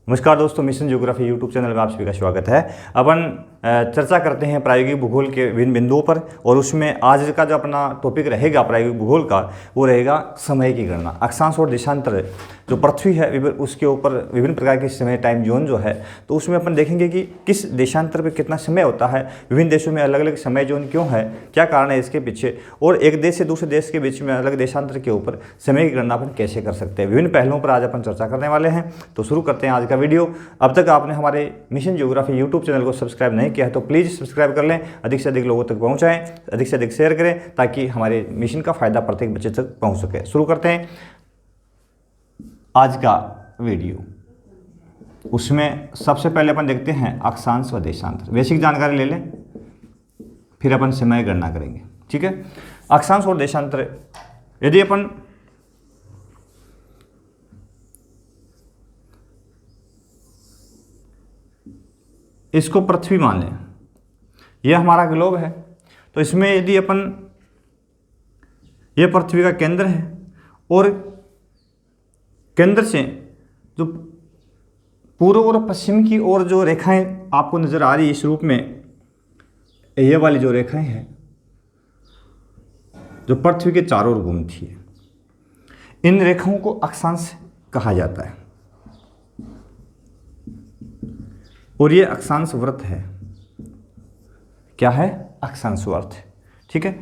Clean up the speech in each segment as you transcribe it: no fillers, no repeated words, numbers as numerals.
नमस्कार दोस्तों, mission geography YouTube channel में आप सभी का स्वागत है। अपन चर्चा करते हैं प्रायोगिक भूगोल के विभिन्न बिंदुओं पर, और उसमें आज का जो अपना टॉपिक रहेगा प्रायोगिक भूगोल का, वो रहेगा समय की गणना। अक्षांश और देशांतर जो पृथ्वी है उसके ऊपर विभिन्न प्रकार के समय टाइम जोन जो है, तो उसमें अपन देखेंगे कि किस देशांतर पर कितना समय होता है, विभिन्न देशों में अलग अलग समय जोन क्यों है, क्या कारण है इसके पीछे, और एक देश से दूसरे देश के बीच में अलग देशांतर के ऊपर समय की गणना अपन कैसे कर सकते हैं। विभिन्न पहलुओं पर आज अपन चर्चा करने वाले हैं। तो शुरू करते हैं आज का वीडियो। अब तक आपने हमारे मिशन ज्योग्राफी यूट्यूब चैनल को सब्सक्राइब नहीं किया है तो प्लीज़ सब्सक्राइब कर लें, अधिक से अधिक लोगों तक पहुंचाएं, अधिक से अधिक शेयर करें, ताकि हमारे मिशन का फायदा प्रत्येक बच्चे तक पहुंच सके। शुरू करते हैं आज का वीडियो। उसमें सबसे पहले अपन देखते हैं अक्षांश व देशांतर, बेसिक जानकारी ले लें, फिर अपन समय गणना करेंगे। ठीक है, अक्षांश और देशांतर, यदि अपन इसको पृथ्वी मान लें, यह हमारा ग्लोब है, तो इसमें यदि अपन, यह पृथ्वी का केंद्र है, और केंद्र से जो पूर्व और पश्चिम की ओर जो रेखाएं आपको नजर आ रही है इस रूप में, ये वाली जो रेखाएं हैं जो पृथ्वी के चारों ओर घूमती है, इन रेखाओं को अक्षांश कहा जाता है। और ये अक्षांश वृत्त है। क्या है? अक्षांश वृत्त। ठीक है,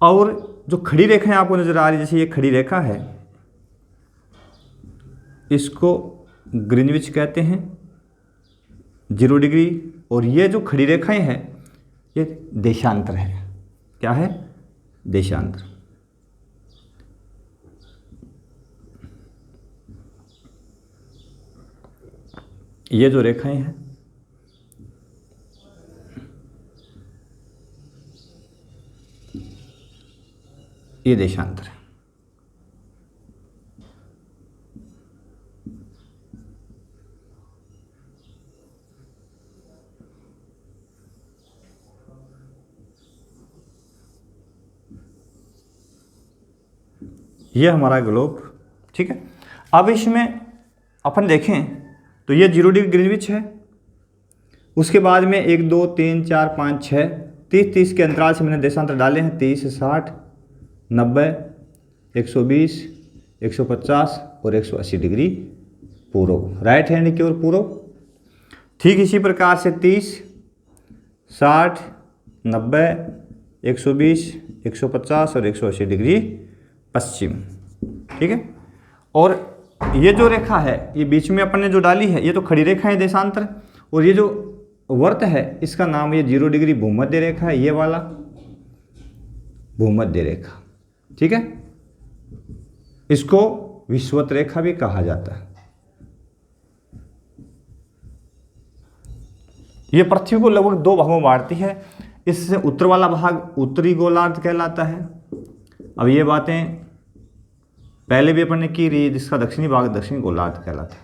और जो खड़ी रेखाएं आपको नजर आ रही है, जैसे ये खड़ी रेखा है, इसको ग्रीनविच कहते हैं, 0 डिग्री, और ये जो खड़ी रेखाएं हैं ये देशांतर है। क्या है? देशांतर। ये जो रेखाएं हैं ये देशांतर है। ये हमारा ग्लोब। ठीक है, अब इसमें अपन देखें तो ये 0 डिग्री ग्रीनविच है, उसके बाद में 1 2 3 4 5 6 30 के अंतराल से मैंने देशांतर डाले हैं, 30 60 90 120 150 और 180 डिग्री पूर्व, राइट हैंड की ओर पूर्व। ठीक इसी प्रकार से 30 60 90 120 150 और 180 डिग्री पश्चिम। ठीक है, और ये जो रेखा है ये बीच में अपन ने जो डाली है, ये तो खड़ी रेखा है देशांतर, और ये जो वर्त है इसका नाम, ये 0 डिग्री भूमध्य रेखा है, ये वाला भूमध्य रेखा। ठीक है, इसको विषुवत रेखा भी कहा जाता है। ये पृथ्वी को लगभग 2 भागों में बांटती है। इससे उत्तर वाला भाग उत्तरी गोलार्ध कहलाता है। अब ये बातें पहले भी अपन ने की रही, जिसका दक्षिणी भाग दक्षिणी गोलार्ध कहलाता है।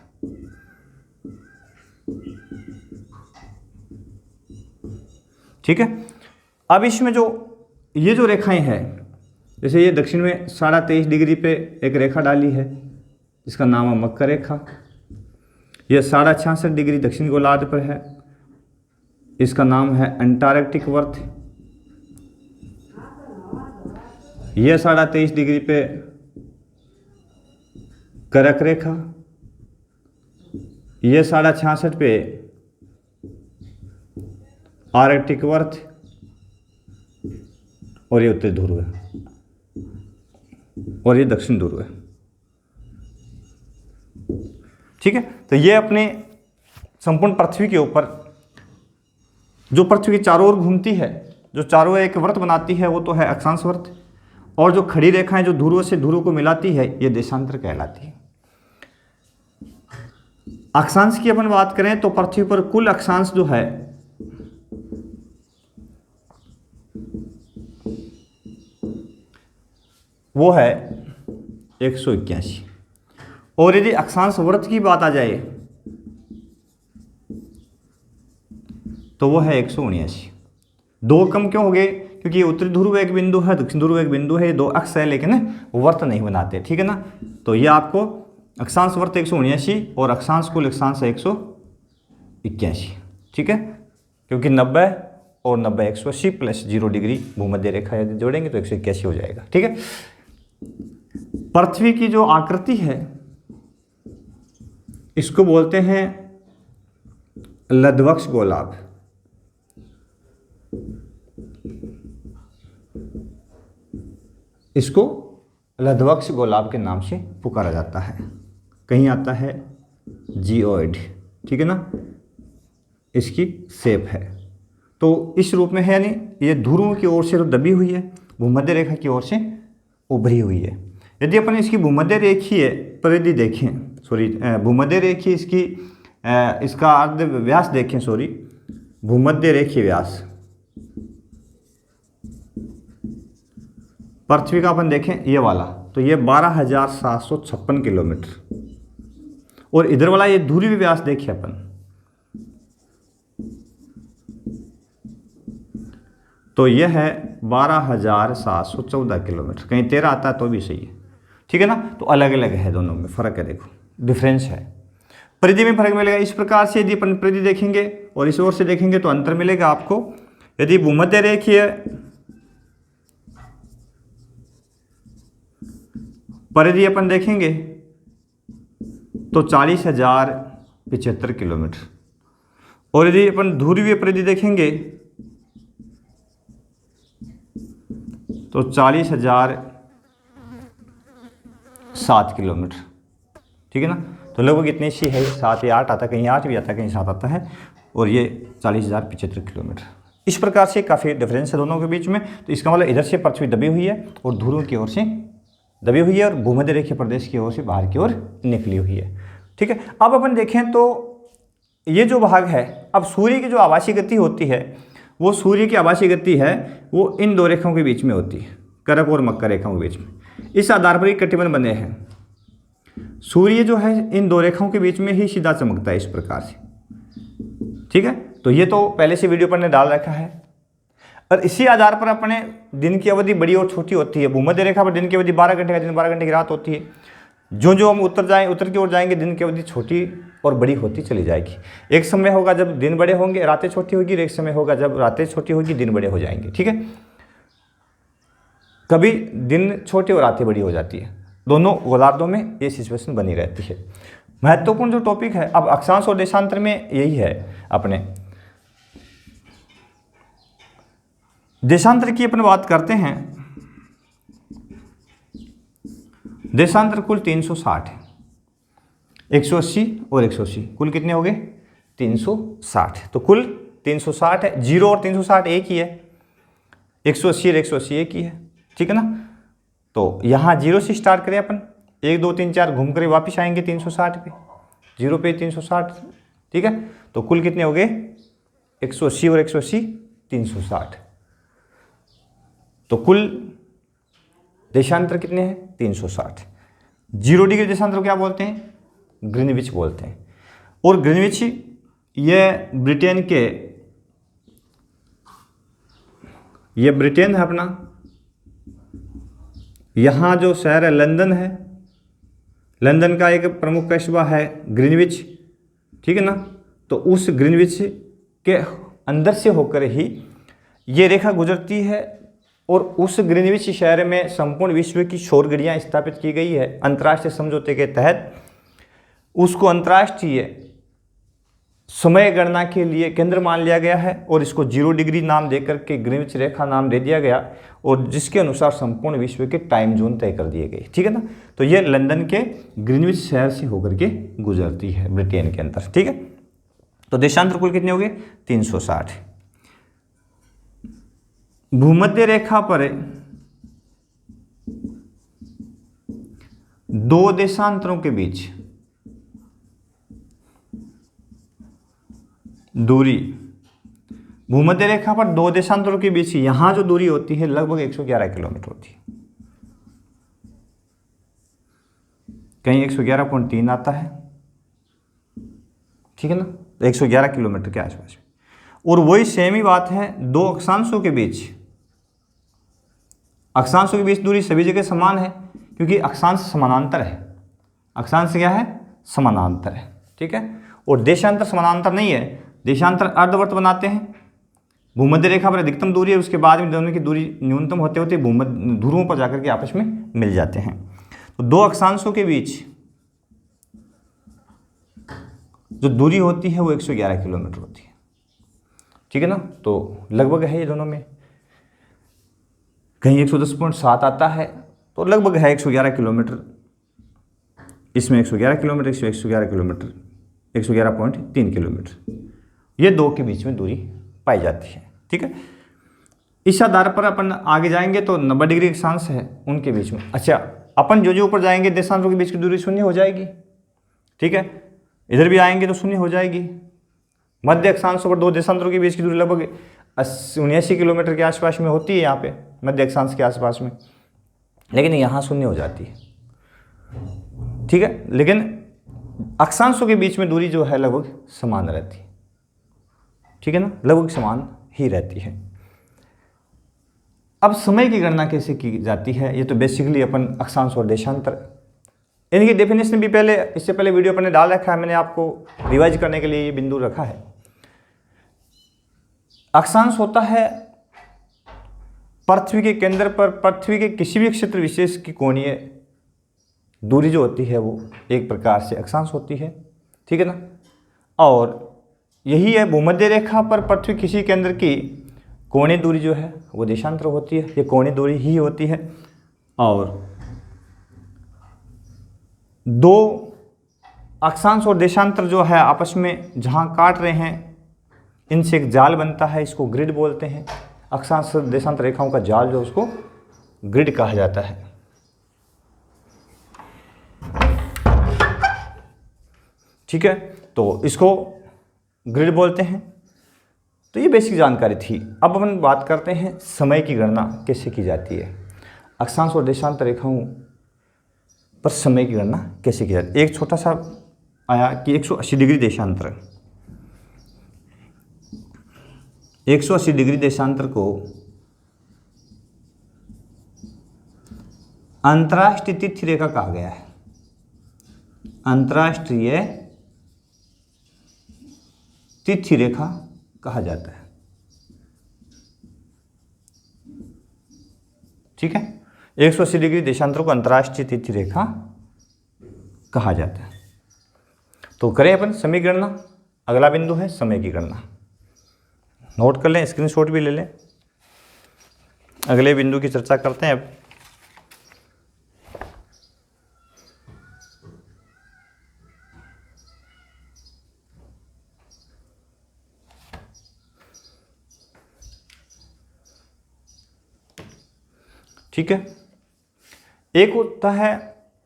ठीक है, अब इसमें जो ये जो रेखाएं हैं, जैसे ये दक्षिण में 23.5 डिग्री पे एक रेखा डाली है, इसका नाम है मकर रेखा। यह 66.5 डिग्री दक्षिण गोलार्ध पर है, इसका नाम है अंटार्कटिक वर्त। यह 23.5 डिग्री पे कर्क रेखा, यह 66.5 पे आर्कटिक वर्त, और ये उत्तरी ध्रुव है, और ये दक्षिण ध्रुव है। ठीक है, तो ये अपने संपूर्ण पृथ्वी के ऊपर जो पृथ्वी के चारों ओर घूमती है, जो चारों एक वर्त बनाती है, वो तो है अक्षांश वर्त, और जो खड़ी रेखाएं जो ध्रुव से ध्रुव को मिलाती है, ये देशांतर कहलाती है। अक्षांश की अपन बात करें तो पृथ्वी पर कुल अक्षांश जो है वो है 181, और यदि अक्षांश वृत्त की बात आ जाए तो वो है 179। 2 कम क्यों हो गए? क्योंकि ये उत्तरी ध्रुव एक बिंदु है, दक्षिण ध्रुव एक बिंदु है, ये 2 अक्ष है, लेकिन वर्त नहीं बनाते। ठीक है ना, तो ये आपको अक्षांश वर्त 179 और अक्षांश कुल अक्षांश है 181, ठीक है, क्योंकि 90 और 90 180 प्लस 0 डिग्री भूमध्य रेखा यदि जोड़ेंगे तो 181 हो जाएगा, ठीक है। पृथ्वी की जो आकृति है इसको बोलते हैं लधवक्ष गोलाभ। इसको लधवक्ष गोलाभ के नाम से पुकारा जाता है। कहीं आता है जियोइड, ठीक है ना, इसकी शेप है। तो इस रूप में है, यानी ये ध्रुवों की ओर से तो दबी हुई है, भूमध्य रेखा की ओर से उभरी हुई है। यदि अपन इसकी भूमध्य रेखीय परिधि देखें, भूमध्य रेखीय इसका अर्ध व्यास देखें, भूमध्य रेखीय व्यास पृथ्वी का अपन देखें ये वाला, तो ये 12,756 किलोमीटर, और इधर वाला ये ध्रुवीय व्यास देखिए अपन, तो यह है 12,714 किलोमीटर। कहीं 13 आता है तो भी सही है, ठीक है ना। तो अलग अलग है, दोनों में फर्क है, देखो डिफरेंस है, परिधि में फर्क मिलेगा। इस प्रकार से यदि अपन परिधि देखेंगे और इस ओर से देखेंगे तो अंतर मिलेगा आपको। यदि भूमध्य रेखीय परिधि अपन देखेंगे तो 40,075 किलोमीटर, और यदि अपन ध्रुवीय परिधि देखेंगे तो 40,007 किलोमीटर, ठीक है ना। तो लगभग इतनी सी है, 7 या 8 आता, कहीं 8 भी आता, कहीं 7 आता है, और ये 40,075 किलोमीटर। इस प्रकार से काफ़ी डिफरेंस है दोनों के बीच में। तो इसका मतलब इधर से पृथ्वी दबी हुई है और ध्रुव की ओर से दबी हुई है, और भूमध्य रेखीय प्रदेश की ओर से बाहर की ओर निकली हुई है, ठीक है। अब अपन देखें तो ये जो भाग है, अब सूर्य की जो आभासी गति होती है, वो सूर्य की आभासी गति है वो इन दो रेखाओं के बीच में होती है, करक और मकर रेखाओं के बीच में। इस आधार पर ही कटिबंध बने हैं। सूर्य जो है इन दो रेखाओं के बीच में ही सीधा चमकता है इस प्रकार से, ठीक है। तो ये तो पहले से वीडियो पर ने डाल रखा है, और इसी आधार पर अपने दिन की अवधि बड़ी और छोटी होती है। भूमध्य रेखा पर दिन की अवधि 12 घंटे का दिन, 12 घंटे की रात होती है। जो हम उत्तर की ओर जाएंगे, दिन की अवधि छोटी और बड़ी होती चली जाएगी। एक समय होगा जब दिन बड़े होंगे, रातें छोटी होगी, और एक समय होगा जब रातें छोटी होगी, दिन बड़े हो जाएंगे, ठीक है। कभी दिन छोटे और रातें बड़ी हो जाती है, दोनों गोलार्धों में ये सिचुएशन बनी रहती है। महत्वपूर्ण जो टॉपिक है अब अक्षांश और देशांतर में यही है अपने। देशांतर की अपन बात करते हैं। देशांतर कुल 360 है, 180 और 180 कुल कितने हो गए 360। तो कुल 360 है, 0 और 360 एक ही है, 180 और 180 एक ही है, ठीक है ना। तो यहाँ 0 से स्टार्ट करें अपन, 1 2 3 4 घूम कर वापस आएंगे 360 पे, 0 पे 360, ठीक है। तो कुल कितने हो गए 180 और 180 360। तो कुल देशांतर कितने हैं 360। 0 डिग्री देशांतर को क्या बोलते हैं ग्रीनविच बोलते हैं। और ग्रीनविच ये ब्रिटेन है अपना। यहाँ जो शहर है लंदन है, लंदन का एक प्रमुख कस्बा है ग्रीनविच, ठीक है ना। तो उस ग्रीनविच के अंदर से होकर ही ये रेखा गुजरती है, और उस ग्रीनविच शहर में संपूर्ण विश्व की सौर घड़ियाँ स्थापित की गई है अंतर्राष्ट्रीय समझौते के तहत। उसको अंतर्राष्ट्रीय समय गणना के लिए केंद्र मान लिया गया है, और इसको 0 डिग्री नाम देकर के ग्रीनविच रेखा नाम दे दिया गया, और जिसके अनुसार संपूर्ण विश्व के टाइम जोन तय कर दिए गए, ठीक है ना। तो ये लंदन के ग्रीनविच शहर से होकर के गुजरती है ब्रिटेन के अंदर, ठीक है। तो देशांतर कुल कितने हो गए 360। भूमध्य रेखा पर 2 देशांतरों के बीच दूरी, भूमध्य रेखा पर 2 देशांतरों के बीच यहां जो दूरी होती है लगभग 111 किलोमीटर होती है। कहीं 111.3 आता है, ठीक है ना, 111 किलोमीटर के आसपास। और वही सेम ही बात है 2 अक्षांशों के बीच। अक्षांशों के बीच दूरी सभी जगह समान है क्योंकि अक्षांश समानांतर है, अक्षांश क्या है, समानांतर है, ठीक है। और देशांतर समानांतर नहीं है, देशांतर अर्धवर्त बनाते हैं, भूमध्य रेखा पर अधिकतम दूरी है, उसके बाद में दोनों की दूरी न्यूनतम होते होते भूमध्य ध्रुवों पर जाकर के आपस में मिल जाते हैं। तो दो अक्षांशों के बीच जो दूरी होती है वो 111 किलोमीटर होती है, ठीक है ना। तो लगभग है ये दोनों में, कहीं 110.7 आता है, तो लगभग है 111 किलोमीटर, इसमें 111 किलोमीटर, इसमें 111 किलोमीटर, 111.3 किलोमीटर, ये दो के बीच में दूरी पाई जाती है, ठीक है। इस आधार पर अपन आगे जाएंगे तो 90 डिग्री अक्षांश है उनके बीच में। अच्छा, अपन जो ऊपर जाएंगे देशांतरों के बीच की दूरी शून्य हो जाएगी, ठीक है। इधर भी आएंगे तो शून्य हो जाएगी। मध्य अक्षांशों पर दो देशांतरों के बीच की दूरी लगभग 79 किलोमीटर के आसपास में होती है यहाँ पे, मध्य अक्षांश के आसपास में, लेकिन यहाँ शून्य हो जाती है, ठीक है। लेकिन अक्षांशों के बीच में दूरी जो है लगभग समान रहती है, ठीक है ना, लगभग समान ही रहती है। अब समय की गणना कैसे की जाती है, ये तो बेसिकली अपन अक्षांश और देशांतर, इनकी डेफिनेशन भी पहले, इससे पहले वीडियो अपने डाल रखा है, मैंने आपको रिवाइज करने के लिए ये बिंदु रखा है। अक्षांश होता है पृथ्वी के केंद्र पर पृथ्वी के किसी भी क्षेत्र विशेष की कोणीय दूरी जो होती है वो एक प्रकार से अक्षांश होती है, ठीक है ना। और यही है भूमध्य रेखा पर पृथ्वी किसी केंद्र की कोणीय दूरी जो है वो देशांतर होती है, ये कोणीय दूरी ही होती है। और दो अक्षांश और देशांतर जो है आपस में जहाँ काट रहे हैं, इनसे एक जाल बनता है, इसको ग्रिड बोलते हैं। अक्षांश देशांतर रेखाओं का जाल जो उसको ग्रिड कहा जाता है, ठीक है। तो इसको ग्रिड बोलते हैं। तो ये बेसिक जानकारी थी। अब अपन बात करते हैं समय की गणना कैसे की जाती है, अक्षांश और देशांतर रेखाओं पर समय की गणना कैसे की जाती है। एक छोटा सा आया कि 180 डिग्री देशांतर, 180 डिग्री देशांतर को अंतर्राष्ट्रीय तिथि रेखा कहा गया है, अंतर्राष्ट्रीय तिथि रेखा कहा जाता है, ठीक है। 180 डिग्री देशांतर को अंतर्राष्ट्रीय तिथि रेखा कहा जाता है। तो करें अपन समय की गणना। अगला बिंदु है समय की गणना, नोट कर लें, स्क्रीनशॉट भी ले लें। अगले बिंदु की चर्चा करते हैं अब। ठीक है, एक होता है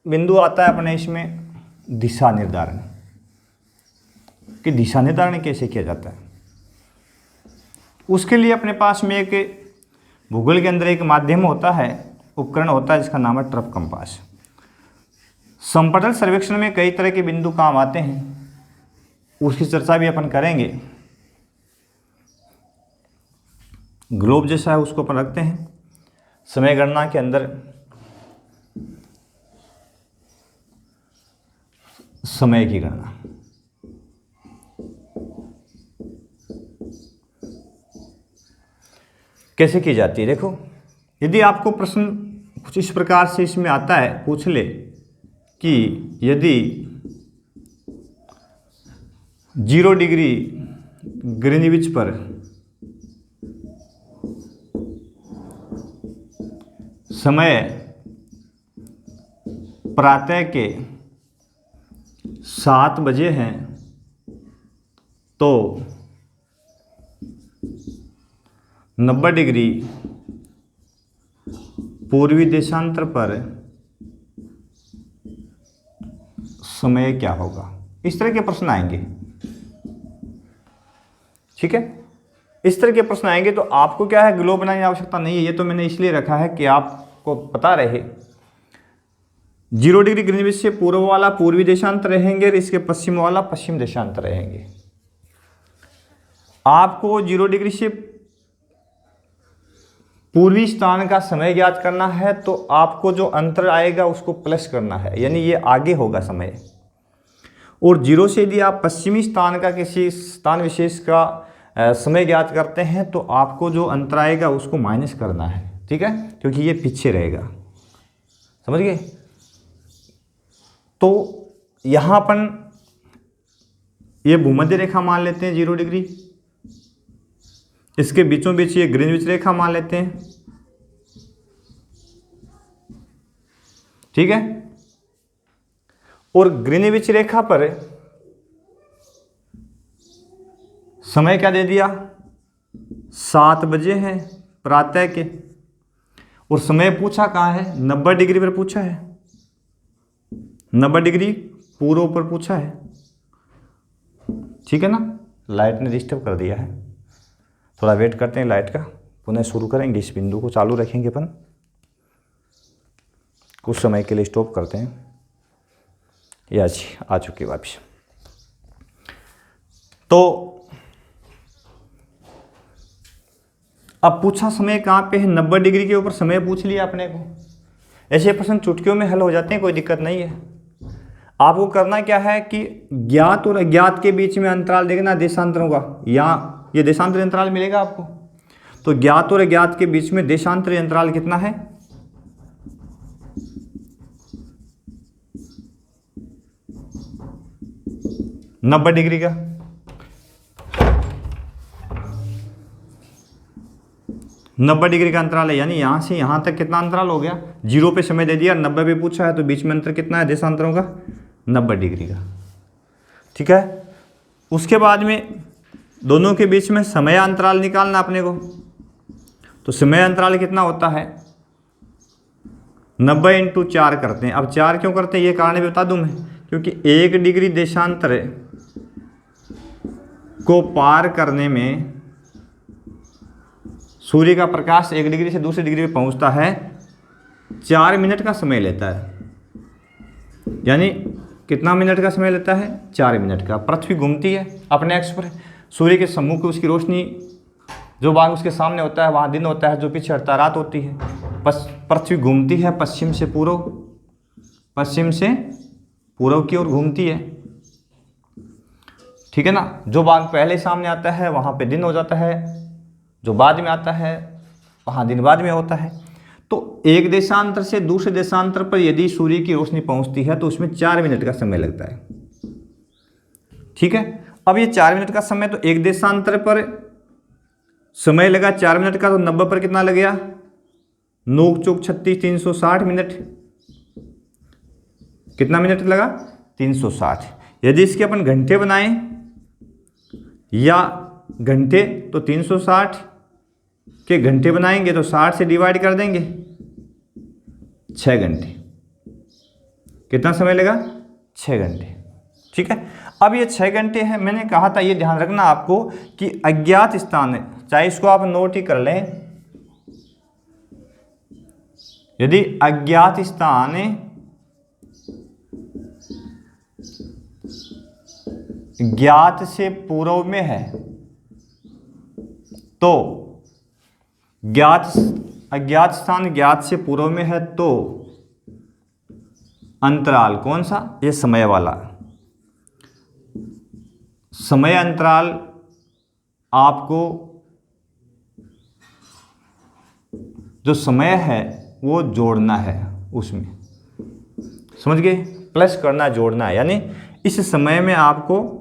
बिंदु आता है अपने इसमें दिशा निर्धारण, कि दिशा निर्धारण कैसे किया जाता है। उसके लिए अपने पास में एक भूगोल के अंदर एक माध्यम होता है, उपकरण होता है जिसका नाम है ट्रफ कंपास। समपटल सर्वेक्षण में कई तरह के बिंदु काम आते हैं, उसकी चर्चा भी अपन करेंगे। ग्लोब जैसा है उसको अपन रखते हैं। समय गणना के अंदर समय की गणना, कैसे की जाती है। देखो, यदि आपको प्रश्न कुछ इस प्रकार से इसमें आता है, पूछ ले कि यदि 0 डिग्री ग्रीनविच पर समय प्रातः के 7 बजे हैं, तो 90 डिग्री पूर्वी देशांतर पर समय क्या होगा। इस तरह के प्रश्न आएंगे, ठीक है। इस तरह के प्रश्न आएंगे तो आपको क्या है, ग्लोब बनाने की आवश्यकता नहीं है। ये तो मैंने इसलिए रखा है कि आपको पता रहे 0 डिग्री ग्रीनविच से पूर्व वाला पूर्वी देशांतर रहेंगे और इसके पश्चिम वाला पश्चिम देशांतर रहेंगे। आपको 0 डिग्री से पूर्वी स्थान का समय ज्ञात करना है तो आपको जो अंतर आएगा उसको प्लस करना है, यानी ये आगे होगा समय। और 0 से यदि आप पश्चिमी स्थान का किसी स्थान विशेष का समय ज्ञात करते हैं तो आपको जो अंतर आएगा उसको माइनस करना है, ठीक है, क्योंकि ये पीछे रहेगा। समझ गए? तो यहाँ अपन ये भूमध्य रेखा मान लेते हैं 0 डिग्री, इसके बीचों बीच ये ग्रीनविच रेखा मान लेते हैं, ठीक है। और ग्रीनविच रेखा पर समय क्या दे दिया, 7 बजे है प्रातः के, और समय पूछा कहाँ है, 90 डिग्री पर पूछा है, 90 डिग्री पूर्व पर पूछा है, ठीक है ना। लाइट ने डिस्टर्ब कर दिया है, थोड़ा वेट करते हैं लाइट का, पुनः शुरू करेंगे, इस बिंदु को चालू रखेंगे अपन, कुछ समय के लिए स्टॉप करते हैं। या जी आ चुकी वापस। तो अब पूछा समय कहाँ पे है, 90 डिग्री के ऊपर समय पूछ लिया अपने को। ऐसे प्रश्न चुटकियों में हल हो जाते हैं, कोई दिक्कत नहीं है। आपको करना क्या है कि ज्ञात और अज्ञात के बीच में अंतराल देखना देशांतरों का, यहाँ ये देशांतर अंतराल मिलेगा आपको। तो ज्ञात और अज्ञात के बीच में देशांतर अंतराल कितना है, 90 डिग्री का। 90 डिग्री का अंतराल है, यानी यहाँ से यहाँ तक कितना अंतराल हो गया, 0 पे समय दे दिया, 90 पे पूछा है, तो बीच में अंतर कितना है देशांतरों का, 90 डिग्री का, ठीक है। उसके बाद में दोनों के बीच में समय अंतराल निकालना अपने को। तो समय अंतराल कितना होता है, 90 × 4 करते हैं। अब 4 क्यों करते हैं ये कारण भी बता दूं मैं, क्योंकि 1 डिग्री देशांतर को पार करने में सूर्य का प्रकाश 1 डिग्री से दूसरी डिग्री पे पहुंचता है 4 मिनट का समय लेता है। यानी कितना मिनट का समय लेता है, 4 मिनट का। पृथ्वी घूमती है अपने अक्ष पर, सूर्य के सम्मुख उसकी रोशनी जो भाग उसके सामने होता है वहाँ दिन होता है, जो पीछे हटता रात होती है। पृथ्वी घूमती है पश्चिम से पूर्व, पश्चिम से पूर्व की ओर घूमती है, ठीक है ना। जो भाग पहले सामने आता है वहाँ पे दिन हो जाता है, जो बाद में आता है वहाँ दिन बाद में होता है। तो एक देशांतर से दूसरे देशांतर पर यदि सूर्य की रोशनी पहुँचती है तो उसमें 4 मिनट का समय लगता है, ठीक है। अब ये 4 मिनट का समय, तो एक देशांतर पर समय लगा 4 मिनट का, तो 90 पर कितना लग गया, नोक चौक 36, 360 मिनट। कितना मिनट लगा, 360। यदि इसके अपन घंटे बनाएं या घंटे, तो 360 के घंटे बनाएंगे तो 60 से डिवाइड कर देंगे, 6 घंटे। कितना समय लगा, 6 घंटे, ठीक है। अब ये 6 घंटे हैं, मैंने कहा था ये ध्यान रखना आपको कि अज्ञात स्थान है, चाहे इसको आप नोट ही कर लें, यदि अज्ञात स्थान ज्ञात से पूर्व में है तो अज्ञात स्थान ज्ञात से पूर्व में है तो अंतराल कौन सा, ये समय वाला समय अंतराल आपको जो समय है वो जोड़ना है उसमें, समझ गए, प्लस करना जोड़ना है। यानी इस समय में आपको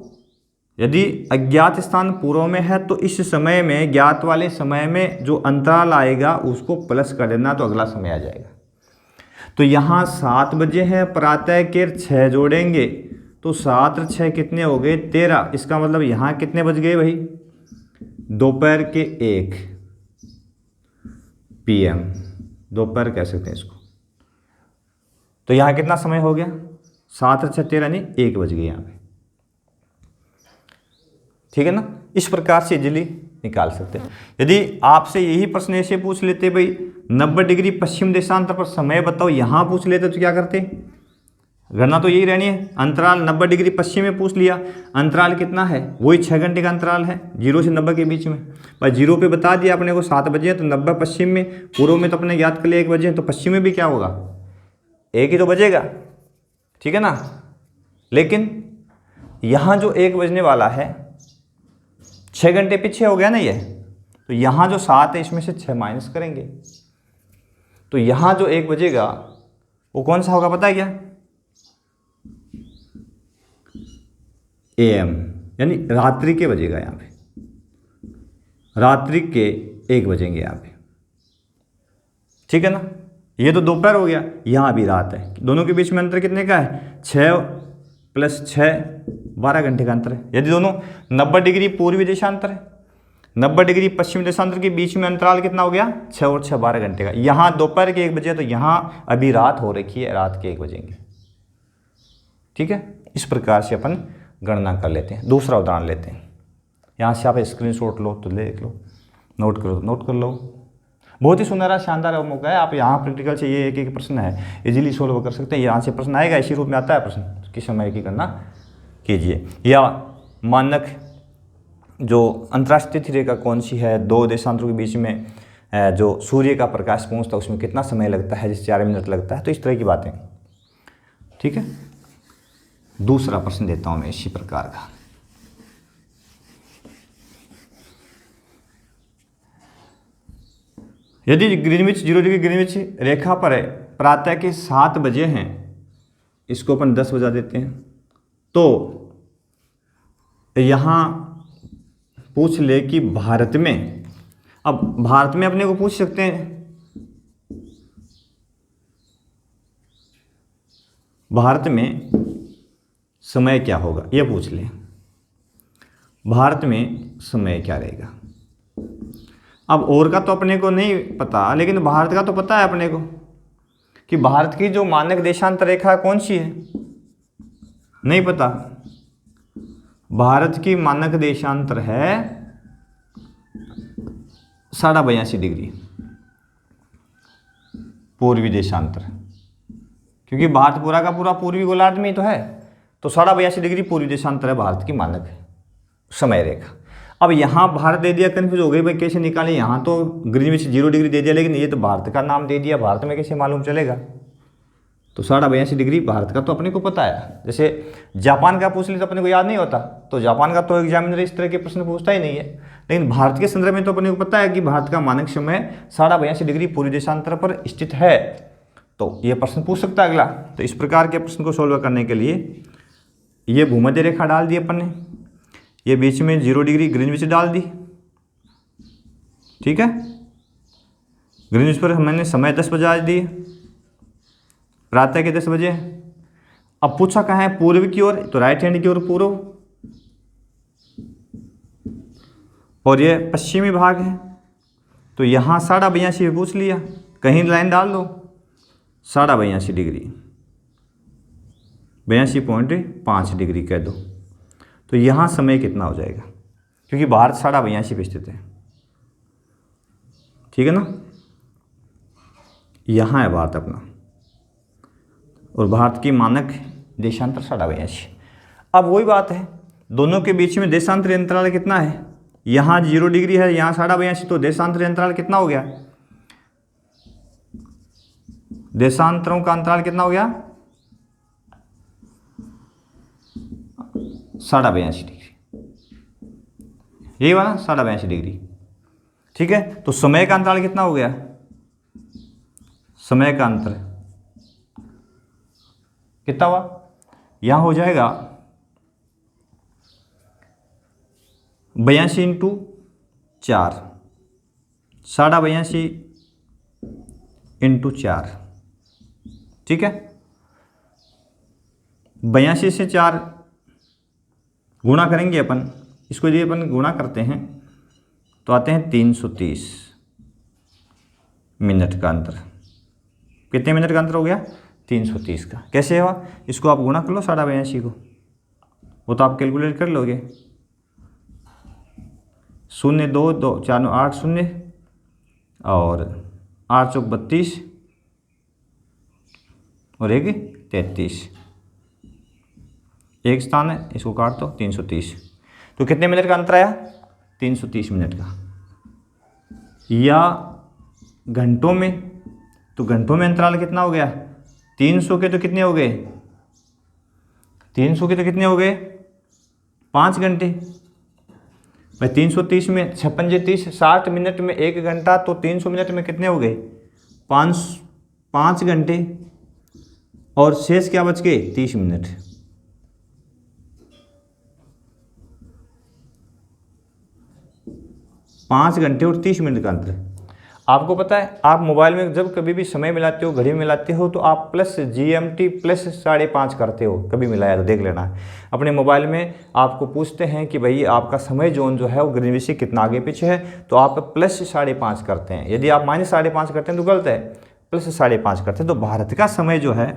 यदि अज्ञात स्थान पूर्व में है तो इस समय में ज्ञात वाले समय में जो अंतराल आएगा उसको प्लस कर देना, तो अगला समय आ जाएगा। तो यहाँ 7 बजे हैं, प्रातः के 6 जोड़ेंगे तो 7 और 6 कितने हो गए, 13। इसका मतलब यहाँ कितने बज गए भाई, दोपहर के 1 PM, दोपहर कह सकते हैं इसको। तो यहाँ कितना समय हो गया, 7 और 6 13, यानी 1 बज गए यहाँ पे, ठीक है ना। इस प्रकार से इजीली निकाल सकते हैं। यदि आपसे यही प्रश्न ऐसे पूछ लेते भाई 90 डिग्री पश्चिम देशांतर पर समय बताओ, यहाँ पूछ लेते तो क्या करते, गणना तो यही रहनी है। अंतराल 90 डिग्री पश्चिम में पूछ लिया, अंतराल कितना है, वही 6 घंटे का अंतराल है 0 से 90 के बीच में। भाई 0 पे बता दिया अपने को 7 बजे, तो 90 पश्चिम में, पूर्व में तो अपने याद कर लिया 1 बजे, तो पश्चिम में भी क्या होगा, 1 ही तो बजेगा, ठीक है ना। लेकिन यहाँ जो 1 बजने वाला है 6 घंटे पीछे हो गया ना ये, तो यहाँ जो 7 है इसमें से 6 माइनस करेंगे, तो यहाँ जो 1 बजेगा वो कौन सा होगा पता है क्या, AM, यानी रात्रि के बजेगा यहाँ पे, रात्रि के 1 बजेंगे यहाँ पे, ठीक है ना। ये तो दोपहर हो गया, यहाँ भी रात है, दोनों के बीच में अंतर कितने का है, 6 + 6 12 घंटे का अंतर है। यदि दोनों 90 डिग्री पूर्वी देशांतर है, 90 डिग्री पश्चिमी देशांतर के बीच में अंतराल कितना हो गया, 6 और 6 12 घंटे का। यहाँ दोपहर के 1 बजे, तो यहाँ अभी रात हो रखी है, रात के 1 बजेंगे, ठीक है। इस प्रकार से अपन गणना कर लेते हैं। दूसरा उदाहरण लेते हैं, यहाँ से आप स्क्रीनशॉट लो तो देख लो, नोट करो तो नोट कर लो। बहुत ही सुनहरा शानदार मौका है, आप यहाँ प्रैक्टिकल से ये एक प्रश्न है इजीली सोल्व कर सकते हैं। यहाँ से प्रश्न आएगा, इसी रूप में आता है प्रश्न कि समय की गणना कीजिए। या मानक जो अंतर्राष्ट्रीय तिथि रेखा कौन सी है, 2 देशांतरों के बीच में जो सूर्य का प्रकाश पहुँचता है उसमें कितना समय लगता है, जैसे 4 मिनट लगता है, तो इस तरह की बातें, ठीक है। दूसरा प्रश्न देता हूँ मैं इसी प्रकार का। यदि ग्रीनविच 0 डिग्री ग्रीनविच रेखा पर है, प्रातः के 7 बजे हैं, इसको अपन 10 बजा देते हैं, तो यहाँ पूछ ले कि भारत में, अब भारत में अपने को पूछ सकते हैं, भारत में समय क्या होगा, ये पूछ ले, भारत में समय क्या रहेगा। अब और का तो अपने को नहीं पता, लेकिन भारत का तो पता है अपने को कि भारत की जो मानक देशांतर रेखा कौन सी है, नहीं पता। भारत की मानक देशांतर है 82.5 डिग्री पूर्वी देशांतर, क्योंकि भारत पूरा का पूरा पूर्वी गोलार्ध में ही तो है, तो 82.5 डिग्री पूर्वी देशांतर है भारत की मानक समय रेखा। अब यहाँ भारत दे दिया, कन्फ्यूज हो गई भाई कैसे निकालें, यहाँ तो ग्रीनविच 0 डिग्री दे दिया, लेकिन ये तो भारत का नाम दे दिया, भारत में कैसे मालूम चलेगा। तो 82.5 डिग्री भारत का तो अपने को पता है। जैसे जापान का पूछ ले तो अपने को याद नहीं होता, तो जापान का तो एग्जामिनर इस तरह के प्रश्न पूछता ही नहीं है, लेकिन भारत के संदर्भ में तो अपने को पता है कि भारत का मानक समय 82.5 डिग्री पूर्वी देशांतर पर स्थित है, तो ये प्रश्न पूछ सकता है अगला। तो इस प्रकार के प्रश्न को सोल्व करने के लिए ये भूमध्य रेखा डाल दी अपन ने, ये बीच में 0 डिग्री ग्रीनविच डाल दी, ठीक है। ग्रीनविच पर मैंने समय 10 बजा दिए, प्रातः के 10 बजे। अब पूछा कहाँ है, पूर्व की ओर, तो राइट हैंड की ओर पूर्व, और ये पश्चिमी भाग है, तो यहाँ 82.5 पूछ लिया, कहीं लाइन डाल दो, 82.5 डिग्री, 82.5 डिग्री कह दो, तो यहाँ समय कितना हो जाएगा, क्योंकि भारत 82.5 पे स्थित है, ठीक है ना। यहाँ है भारत अपना, और भारत की मानक देशांतर 82.5। अब वही बात है, दोनों के बीच में देशांतर अंतराल कितना है, यहाँ 0 डिग्री है, यहाँ 82.5, तो देशांतर अंतराल कितना हो गया, देशांतरों का अंतराल कितना हो गया, 82.5 डिग्री, यही वाला 82.5 डिग्री, ठीक है। तो समय का अंतराल कितना हो गया, समय का अंतर कितना हुआ, यहाँ हो जाएगा 82 × 4, 82.5 × 4, ठीक है। 82 से 4 गुणा करेंगे अपन, इसको यदि अपन गुणा करते हैं तो आते हैं 330 मिनट का अंतर। कितने मिनट का अंतर हो गया, 330 का। कैसे हुआ, इसको आप गुणा कर लो 82.5 को, वो तो आप कैलकुलेट कर लोगे, 0 2 2 4 9 8 0 और 8 चौक 32 और 1 33, एक स्थान है, इसको काट दो 330। तो कितने मिनट का अंतर आया? 330 मिनट का। या घंटों में, तो घंटों में अंतराल कितना हो गया? 300 के तो कितने हो गए? 300 के तो कितने हो गए? 5 घंटे। भाई 330 में 56 30, 60 मिनट में 1 घंटा, तो 300 मिनट में कितने हो गए? 5 घंटे। और शेष क्या बच गए? 30 मिनट। पाँच घंटे और 30 मिनट का अंतर। आपको पता है, आप मोबाइल में जब कभी भी समय मिलाते हो, घड़ी में मिलाते हो, तो आप प्लस GMT प्लस 5:30 करते हो। कभी मिलाया तो देख लेना। अपने मोबाइल में आपको पूछते हैं कि भाई आपका समय जोन जो है वो ग्रीनविच से कितना आगे पीछे है, तो आप प्लस 5:30 करते हैं। यदि आप माइनस 5:30 करते हैं तो गलत है, प्लस 5:30 करते हैं। तो भारत का समय जो है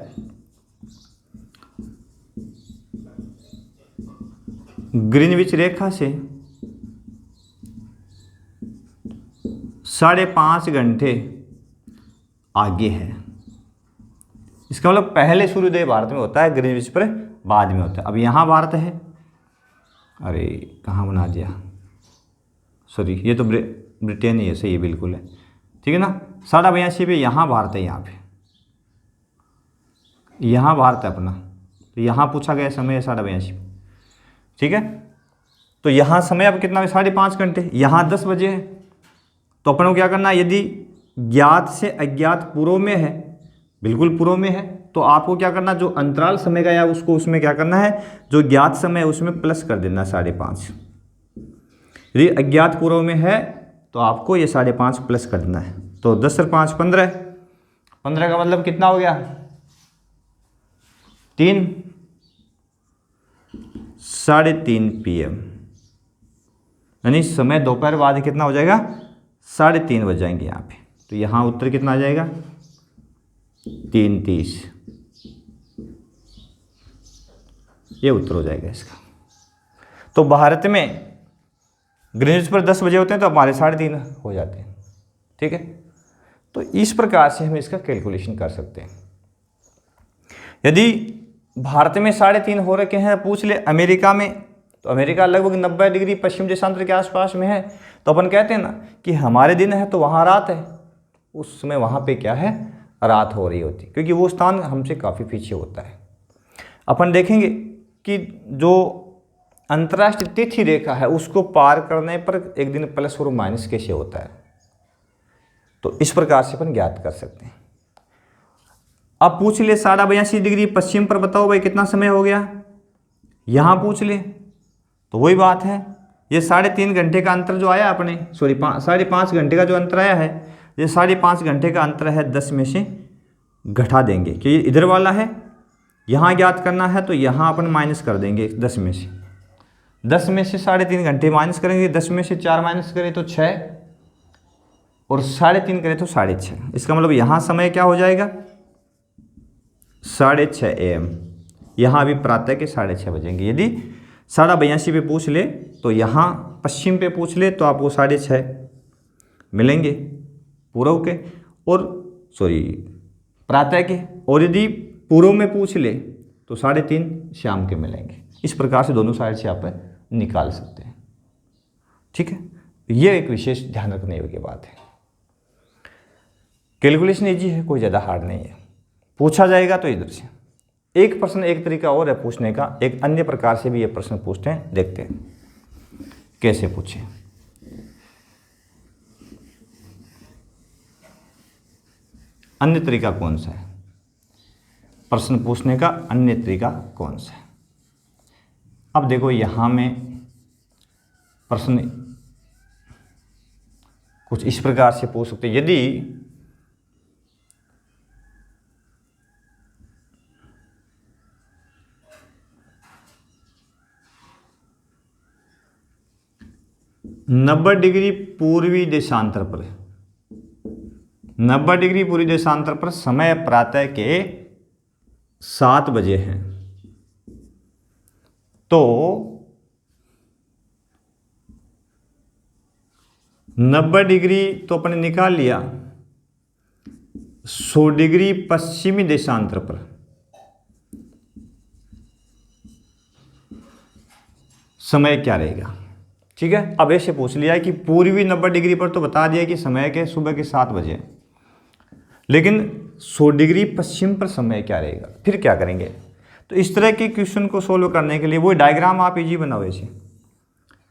ग्रीनविच रेखा से 5:30 घंटे आगे है। इसका मतलब पहले सूर्योदय भारत में होता है, ग्रीनविच पर बाद में होता है। अब यहाँ भारत है, अरे कहाँ बना दिया, सॉरी, ये तो ब्रिटेन ही है, सही है, बिल्कुल है, ठीक है ना। 82:30 पे यहाँ भारत है, यहाँ पे यहाँ भारत है अपना। तो यहाँ पूछा गया समय है 82:30, ठीक है। तो यहाँ समय अब कितना है? 5:30 घंटे। यहाँ 10 बजे है, तो अपन को क्या करना है? यदि ज्ञात से अज्ञात पूर्व में है, बिल्कुल पूर्व में है, तो आपको क्या करना? जो अंतराल समय का या उसको उसमें क्या करना है? जो ज्ञात समय है उसमें प्लस कर देना 5:30। यदि अज्ञात पूर्व में है तो आपको ये 5:30 प्लस कर देना है। तो 10 और 5 15, 15 का मतलब कितना हो गया? 3, 3:30 PM, यानी समय दोपहर बाद कितना हो जाएगा? 3:30 बज जाएंगे यहाँ पे। तो यहाँ उत्तर कितना आ जाएगा? 3:30, ये उत्तर हो जाएगा इसका। तो भारत में ग्रीनविच पर 10 बजे होते हैं, तो हमारे 3:30 हो जाते हैं, ठीक है। तो इस प्रकार से हम इसका कैलकुलेशन कर सकते हैं। यदि भारत में 3:30 हो रखे हैं, पूछ ले अमेरिका में, तो अमेरिका लगभग 90 डिग्री पश्चिम देशांतर के आसपास में है, तो अपन कहते हैं ना कि हमारे दिन है तो वहाँ रात है, उस समय वहाँ पे क्या है? रात हो रही होती, क्योंकि वो स्थान हमसे काफ़ी पीछे होता है। अपन देखेंगे कि जो अंतर्राष्ट्रीय तिथि रेखा है उसको पार करने पर एक दिन प्लस और माइनस कैसे होता है, तो इस प्रकार से अपन ज्ञात कर सकते हैं। अब पूछ ले 82 डिग्री पश्चिम पर, बताओ भाई कितना समय हो गया? यहाँ पूछ ले, तो वही बात है, ये 3.5 घंटे का अंतर जो आया अपने, सॉरी 5.5 घंटे का जो अंतर आया है, ये 5.5 घंटे का अंतर है, 10 में से घटा देंगे, क्योंकि इधर वाला है, यहाँ ज्ञात करना है, तो यहाँ अपन माइनस कर देंगे 10 में से। 10 में से 3.5 घंटे माइनस करेंगे, 10 में से 4 माइनस करें तो 6, और 3.5 करें तो 6.5। इसका मतलब यहाँ समय क्या हो जाएगा? 6:30 AM। यहाँ भी प्रातः के 6:30 बजेंगे। यदि 82 पे पूछ ले, तो यहाँ पश्चिम पे पूछ ले तो आपको 6:30 मिलेंगे पूर्व के, और सॉरी प्रातः के, और यदि पूर्व में पूछ ले तो 3:30 शाम के मिलेंगे। इस प्रकार से दोनों साइड से आप निकाल सकते हैं, ठीक है। ये एक विशेष ध्यान रखने योग्य बात है। कैलकुलेशन इजी है, कोई ज़्यादा हार्ड नहीं है। पूछा जाएगा तो इधर से एक प्रश्न, एक तरीका और है पूछने का, एक अन्य प्रकार से भी ये प्रश्न पूछते हैं, देखते हैं कैसे पूछें। अन्य तरीका कौन सा है प्रश्न पूछने का? अन्य तरीका कौन सा है? अब देखो यहाँ में प्रश्न कुछ इस प्रकार से पूछ सकते हैं। यदि नब्बे डिग्री पूर्वी देशांतर पर, 90 डिग्री पूर्वी देशांतर पर समय प्रातः के 7 बजे है, तो 90 डिग्री तो अपने निकाल लिया, 100 डिग्री पश्चिमी देशांतर पर समय क्या रहेगा। ठीक है, अब ऐसे पूछ लिया है कि पूर्वी 90 डिग्री पर तो बता दिया कि समय के सुबह के 7 बजे, लेकिन 100 डिग्री पश्चिम पर समय क्या रहेगा, फिर क्या करेंगे। तो इस तरह के क्वेश्चन को सोल्व करने के लिए वो डायग्राम आप इजी बनाओ। ऐसे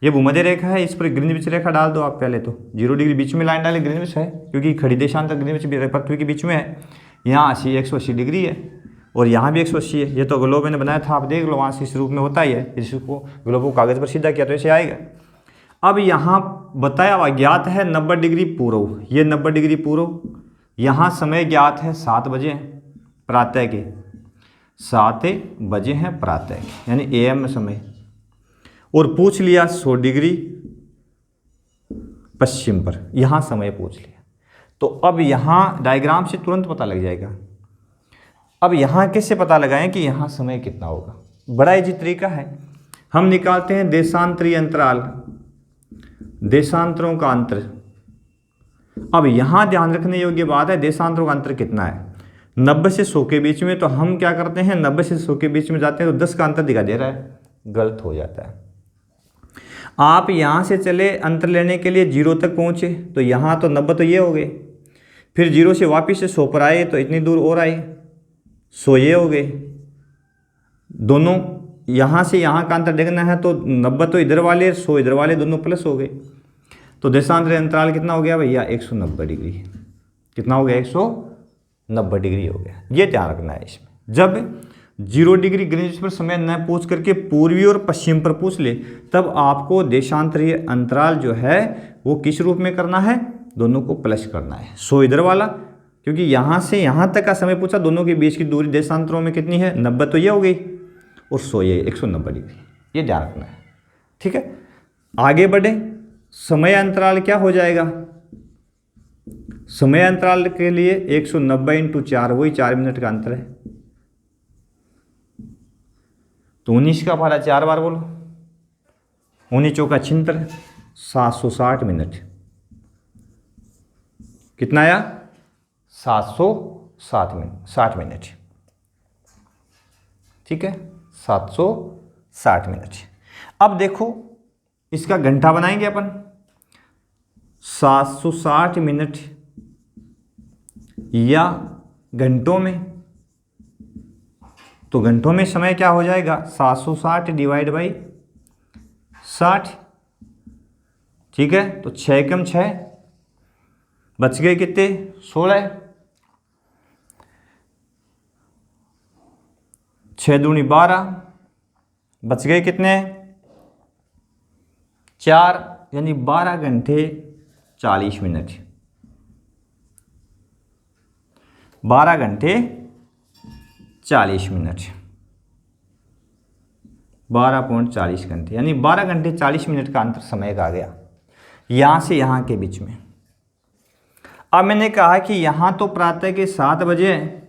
ये भूमध्य रेखा है, इस पर ग्रीनविच रेखा डाल दो आप। पहले तो 0 डिग्री बीच में लाइन डाले, ग्रीनविच है, क्योंकि खड़ी देशांतर ग्रीनविच पृथ्वी के बीच में है। यहाँ 180 डिग्री है और यहाँ भी 180 है। ये तो ग्लोब मैंने बनाया था, आप देख लो, वहाँ से इस रूप में होता ही है। इसको ग्लोब को कागज़ पर सीधा किया तो ऐसे आएगा। अब यहाँ बताया हुआ ज्ञात है 90 डिग्री पूर्व, ये 90 डिग्री पूर्व। यहाँ समय ज्ञात है 7 बजे प्रातः के, 7 बजे हैं प्रातः के, यानी AM में समय। और पूछ लिया 100 डिग्री पश्चिम पर, यहाँ समय पूछ लिया। तो अब यहाँ डायग्राम से तुरंत पता लग जाएगा। अब यहाँ कैसे पता लगाएं कि यहाँ समय कितना होगा। बड़ा इजी तरीका है, हम निकालते हैं देशांतरीय अंतराल, देशांतरों का अंतर। अब यहाँ ध्यान रखने योग्य बात है, देशांतरों का अंतर कितना है, 90 से 100 के बीच में। तो हम क्या करते हैं, 90 से 100 के बीच में जाते हैं तो 10 का अंतर दिखा दे रहा है, गलत हो जाता है। आप यहाँ से चले अंतर लेने के लिए 0 तक पहुँचे, तो यहाँ तो 90 तो ये हो गए, फिर 0 से वापस से 100 पर आए तो इतनी दूर और आए, 100 ये हो गए। दोनों यहाँ से यहाँ का अंतर देखना है तो 90 तो इधर वाले, 100 इधर वाले, दोनों प्लस हो गए। तो देशांतरीय अंतराल कितना हो गया भैया, 190 डिग्री। कितना हो गया, 190 डिग्री हो गया। ये ध्यान रखना है इसमें। जब 0 डिग्री ग्रीनिच पर समय न पूछ करके पूर्वी और पश्चिम पर पूछ ले, तब आपको देशांतरीय अंतराल जो है वो किस रूप में करना है, दोनों को प्लस करना है। 100 इधर वाला, क्योंकि यहाँ से यहाँ तक का समय पूछा, दोनों के बीच की दूरी देशांतरों में कितनी है, 90 तो ये हो गई और 100 ये, 190 डिग्री। ये ध्यान रखना है। ठीक है, आगे बढ़े। समय अंतराल क्या हो जाएगा, समय अंतराल के लिए 190 × 4, वही 4 मिनट का अंतर है। तो 19 का भाड़ा 4 बार बोलो, 19 चौका 76, 760 मिनट। कितना आया, 760 मिनट। ठीक है, 760 मिनट। अब देखो इसका घंटा बनाएंगे अपन, 760 मिनट या घंटों में। तो घंटों में समय क्या हो जाएगा, 760 डिवाइड बाई 60। ठीक है, तो 6 कम 6 बच गए कितने, 16। 6 दूनी 12, बच गए कितने, 4, यानी 12 घंटे 40 मिनट। 12 घंटे 40 मिनट, 12.40 घंटे, यानी 12 घंटे 40 मिनट का अंतर समय का आ गया यहाँ से यहाँ के बीच में। अब मैंने कहा कि यहाँ तो प्रातः के 7 बजे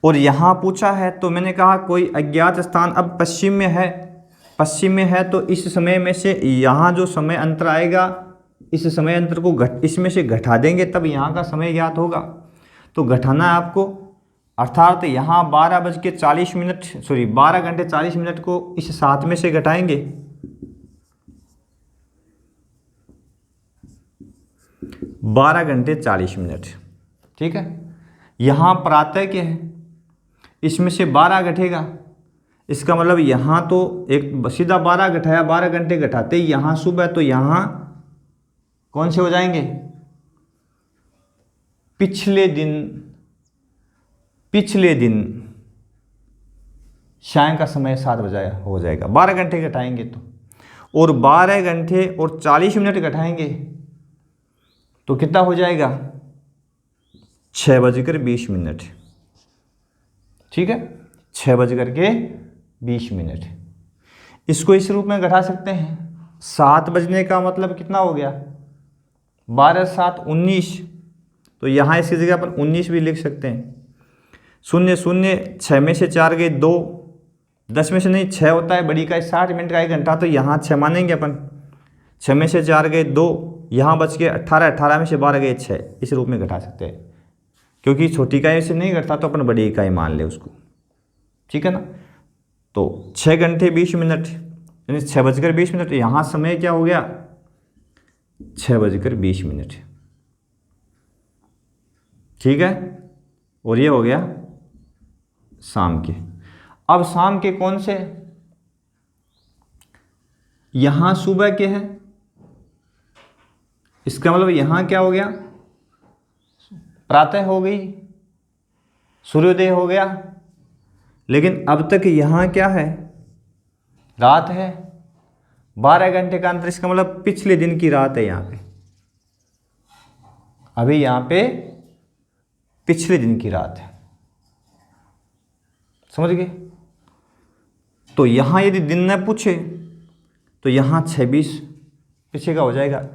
और यहाँ पूछा है, तो मैंने कहा कोई अज्ञात स्थान अब पश्चिम में है, पश्चिम में है, तो इस समय में से यहाँ जो समय अंतर आएगा, इस समय अंतर को इसमें से घटा देंगे, तब यहाँ का समय ज्ञात होगा। तो घटाना है आपको, अर्थात यहाँ 12 घंटे 40 मिनट को इस 7 में से घटाएंगे, 12 घंटे 40 मिनट। ठीक है, यहाँ प्रातः के हैं, इसमें से 12 घटेगा, इसका मतलब यहाँ तो एक सीधा 12 घटाया, 12 घंटे घटाते ही यहाँ सुबह, तो यहाँ कौन से हो जाएंगे, पिछले दिन शाम का समय 7 बजे हो जाएगा। 12 घंटे घटाएंगे तो, और 12 घंटे और 40 मिनट घटाएंगे तो कितना हो जाएगा, 6:20। ठीक है, 6:20। इसको इस रूप में घटा सकते हैं। 7 बजने का मतलब कितना हो गया, 12 7 19, तो यहाँ इसकी जगह अपन 19 भी लिख सकते हैं। 0 0, 6 में से 4 गए 2, 10 में से नहीं 6 होता है, बड़ी इकाई 60 मिनट का 1 घंटा, तो यहाँ 6 मानेंगे अपन। 6 में से 4 गए 2, यहाँ बच गए 18, 18 में से 12 गए 6। इस रूप में घटा सकते हैं, क्योंकि छोटी इकाई से नहीं घटता तो अपन बड़ी इकाई मान ले उसको। ठीक है ना, तो 6 घंटे 20 मिनट, यानी 6:20। यहाँ समय क्या हो गया, 6:20। ठीक है, और ये हो गया शाम के। अब शाम के कौन से, यहां सुबह के हैं, इसका मतलब यहां क्या हो गया, प्रातः हो गई, सूर्योदय हो गया। लेकिन अब तक यहां क्या है, रात है। 12 घंटे का अंतर, इसका मतलब पिछले दिन की रात है यहां पे। अभी यहां पे पिछले दिन की रात है, समझ गए। तो यहां यदि दिन न पूछे तो यहां 26 पीछे का हो जाएगा।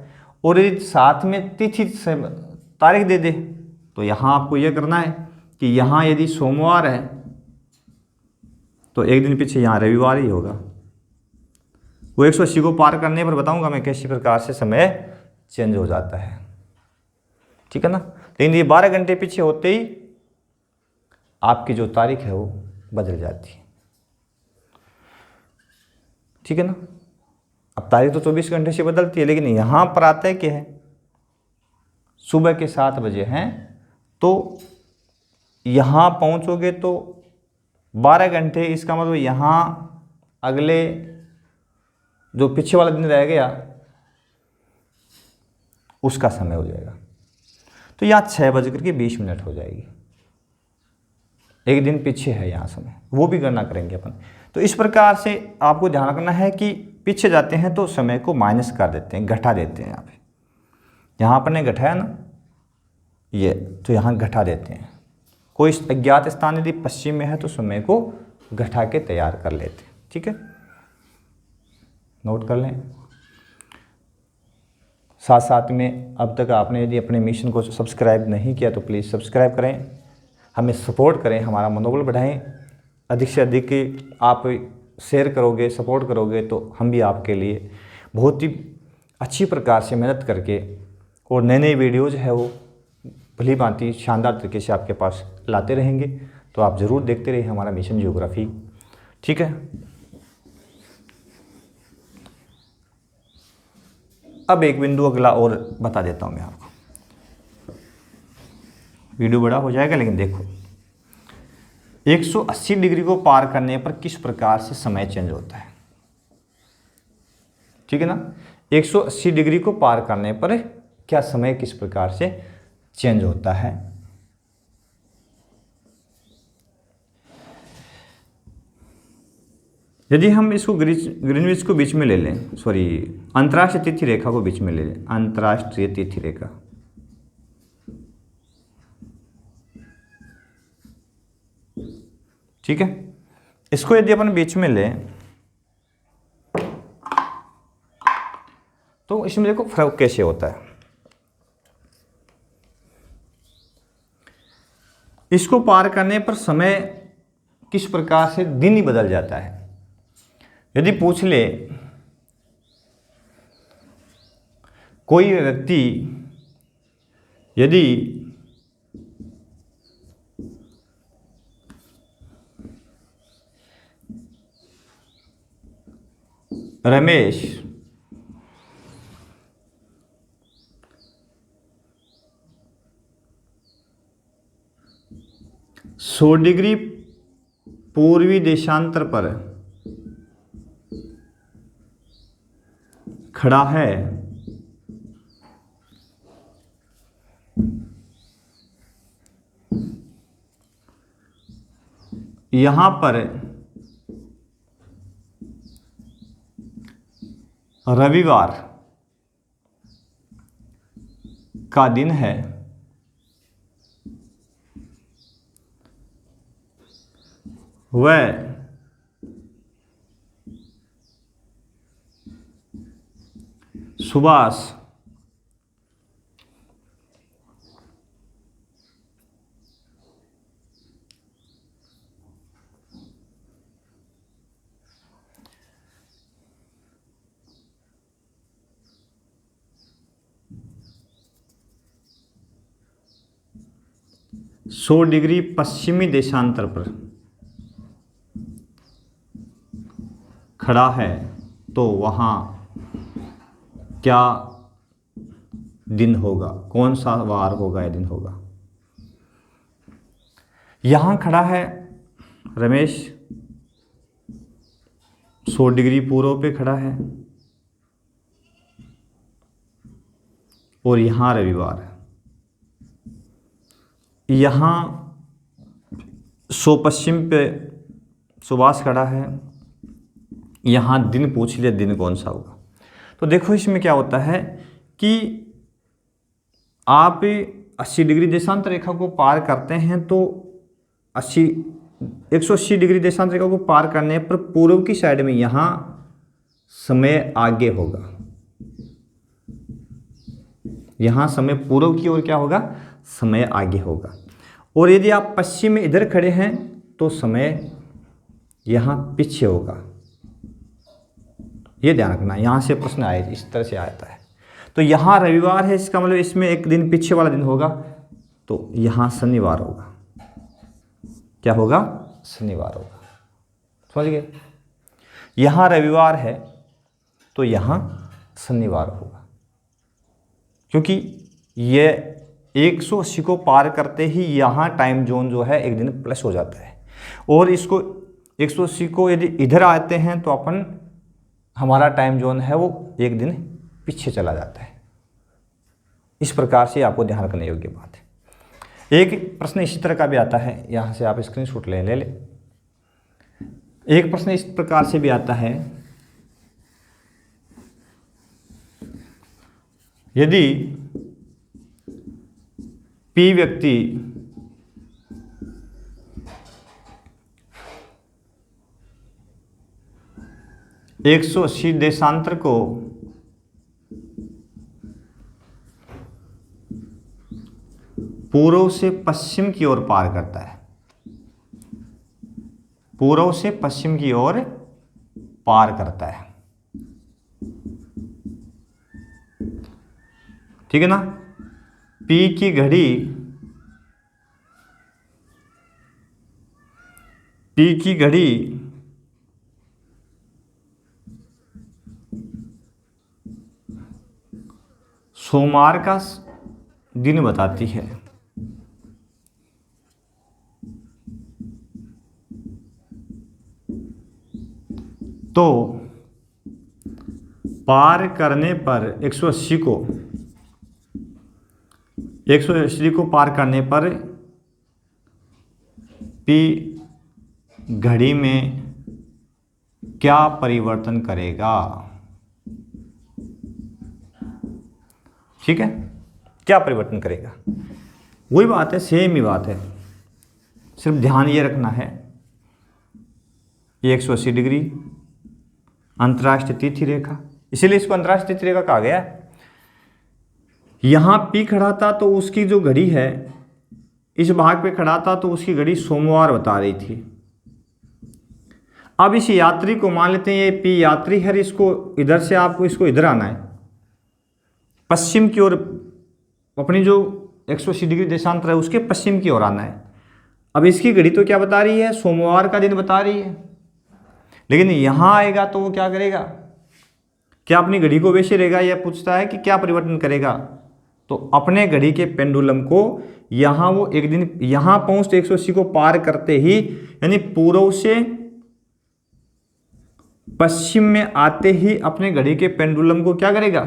और यदि साथ में तिथि से तारीख दे दे तो यहां आपको यह करना है कि यहां यदि सोमवार है तो एक दिन पीछे यहां रविवार ही होगा। वो 180 को पार करने पर बताऊंगा मैं कैसी प्रकार से समय चेंज हो जाता है, ठीक है ना। लेकिन ये 12 घंटे पीछे होते ही आपकी जो तारीख है वो बदल जाती है, ठीक है ना। अब तारीख तो 24 घंटे से बदलती है, लेकिन यहाँ प्रातः के है, सुबह के 7 बजे हैं, तो यहाँ पहुँचोगे तो 12 घंटे, इसका मतलब यहाँ अगले जो पीछे वाला दिन रह गया उसका समय हो जाएगा। तो यहाँ 6:20 हो जाएगी, एक दिन पीछे है यहाँ समय, वो भी गणना करेंगे अपन। तो इस प्रकार से आपको ध्यान रखना है कि पीछे जाते हैं तो समय को माइनस कर देते हैं, घटा देते हैं। यहाँ अपन ने घटाया ना ये, तो यहाँ घटा देते हैं। कोई अज्ञात स्थान यदि पश्चिम में है तो समय को घटा के तैयार कर लेते हैं, ठीक है, नोट कर लें। साथ साथ में अब तक आपने यदि अपने मिशन को सब्सक्राइब नहीं किया तो प्लीज़ सब्सक्राइब करें, हमें सपोर्ट करें, हमारा मनोबल बढ़ाएं। अधिक से अधिक आप शेयर करोगे, सपोर्ट करोगे तो हम भी आपके लिए बहुत ही अच्छी प्रकार से मेहनत करके और नए नए वीडियोज़ है वो भली भांति शानदार तरीके से आपके पास लाते रहेंगे। तो आप ज़रूर देखते रहिए हमारा मिशन ज्योग्राफी, ठीक है। अब एक बिंदु अगला और बता देता हूँ मैं आपको, वीडियो बड़ा हो जाएगा लेकिन देखो, 180 डिग्री को पार करने पर किस प्रकार से समय चेंज होता है, ठीक है ना। 180 डिग्री को पार करने पर क्या समय किस प्रकार से चेंज होता है। यदि हम इसको ग्रीनविच को बीच में ले लें, सॉरी अंतर्राष्ट्रीय तिथि रेखा को बीच में ले लें, अंतर्राष्ट्रीय तिथि रेखा, ठीक है, इसको यदि अपन बीच में लें तो इसमें देखो फर्क कैसे होता है। इसको पार करने पर समय किस प्रकार से दिन ही बदल जाता है। यदि पूछ ले कोई व्यक्ति, यदि रमेश सौ डिग्री पूर्वी देशांतर पर खड़ा है यहां पर रविवार का दिन है, वह सुभाष सौ डिग्री पश्चिमी देशांतर पर खड़ा है तो वहाँ क्या दिन होगा, कौन सा वार होगा या दिन होगा। यहाँ खड़ा है रमेश, 100 डिग्री पूर्व पे खड़ा है, और यहाँ रविवार है। यहाँ 100 पश्चिम पे सुभाष खड़ा है, यहाँ दिन पूछ लिया, दिन कौन सा होगा। तो देखो इसमें क्या होता है कि आप 80 डिग्री देशांतर रेखा को पार करते हैं तो 180 डिग्री देशांतर रेखा को पार करने पर पूर्व की साइड में यहाँ समय आगे होगा, यहाँ समय पूर्व की ओर क्या होगा, समय आगे होगा। और यदि आप पश्चिम में इधर खड़े हैं तो समय यहाँ पीछे होगा। ये ध्यान रखना, यहाँ से प्रश्न आए इस तरह से आता है। तो यहाँ रविवार है, इसका मतलब इसमें एक दिन पीछे वाला दिन होगा, तो यहाँ शनिवार होगा। क्या होगा, शनिवार होगा। समझ गए। यहाँ रविवार है तो यहाँ शनिवार होगा, क्योंकि ये 180 को पार करते ही यहाँ टाइम जोन जो है एक दिन प्लस हो जाता है। और इसको 180 को यदि इधर आते हैं तो अपन हमारा टाइम जोन है वो एक दिन पीछे चला जाता है। इस प्रकार से आपको ध्यान रखने योग्य बात है। एक प्रश्न इसी तरह का भी आता है, यहाँ से आप स्क्रीनशॉट ले ले। एक प्रश्न इस प्रकार से भी आता है, यदि P व्यक्ति एक 180 देशांतर को पूर्व से पश्चिम की ओर पार करता है, पूर्व से पश्चिम की ओर पार करता है, ठीक है ना। P की घड़ी, P की घड़ी सोमवार का दिन बताती है, तो पार करने पर 180 को पार करने पर P घड़ी में क्या परिवर्तन करेगा। ठीक है, क्या परिवर्तन करेगा, वही बात है, सेम ही बात है। सिर्फ ध्यान ये रखना है, ये 180 डिग्री अंतर्राष्ट्रीय तिथि रेखा, इसीलिए इसको अंतर्राष्ट्रीय तिथि रेखा कहा गया है। यहाँ P खड़ा था तो उसकी जो घड़ी है इस भाग पे खड़ा था तो उसकी घड़ी सोमवार बता रही थी। अब इस यात्री को मान लेते हैं ये P यात्री है, इसको इधर से आपको इसको इधर आना है, पश्चिम की ओर, अपनी जो 180 डिग्री देशांतर है उसके पश्चिम की ओर आना है। अब इसकी घड़ी तो क्या बता रही है, सोमवार का दिन बता रही है, लेकिन यहाँ आएगा तो वो क्या करेगा, क्या अपनी घड़ी को वैसे रहेगा, यह पूछता है कि क्या परिवर्तन करेगा। तो अपने घड़ी के पेंडुलम को यहाँ वो एक दिन यहाँ पहुँचते 180 को पार करते ही, यानी पूर्व से पश्चिम में आते ही अपने घड़ी के पेंडुलम को क्या करेगा,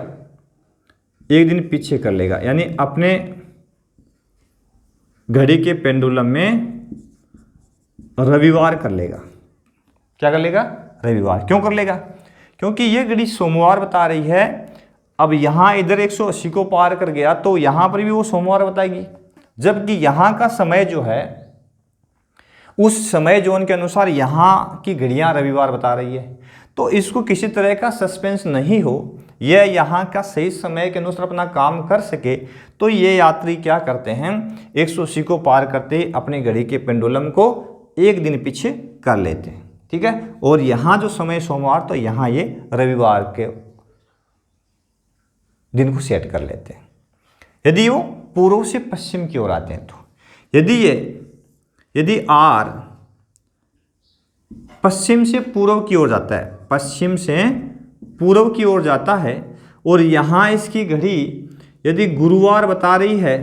एक दिन पीछे कर लेगा, यानी अपने घड़ी के पेंडुलम में रविवार कर लेगा। क्या कर लेगा, रविवार। क्यों कर लेगा, क्योंकि ये घड़ी सोमवार बता रही है। अब यहाँ इधर 180 को पार कर गया तो यहाँ पर भी वो सोमवार बताएगी, जबकि यहाँ का समय जो है उस समय जोन के अनुसार यहाँ की घड़ियाँ रविवार बता रही है। तो इसको किसी तरह का सस्पेंस नहीं हो, यह यहाँ का सही समय के अनुसार अपना काम कर सके, तो ये यात्री क्या करते हैं, 180 को पार करते अपनी घड़ी के पेंडुलम को एक दिन पीछे कर लेते हैं। ठीक है, और यहाँ जो समय सोमवार, तो यहाँ ये रविवार के दिन को सेट कर लेते हैं। यदि वो पूर्व से पश्चिम की ओर आते हैं तो यदि R पश्चिम से पूर्व की ओर जाता है, पश्चिम से पूर्व की ओर जाता है और यहाँ इसकी घड़ी यदि गुरुवार बता रही है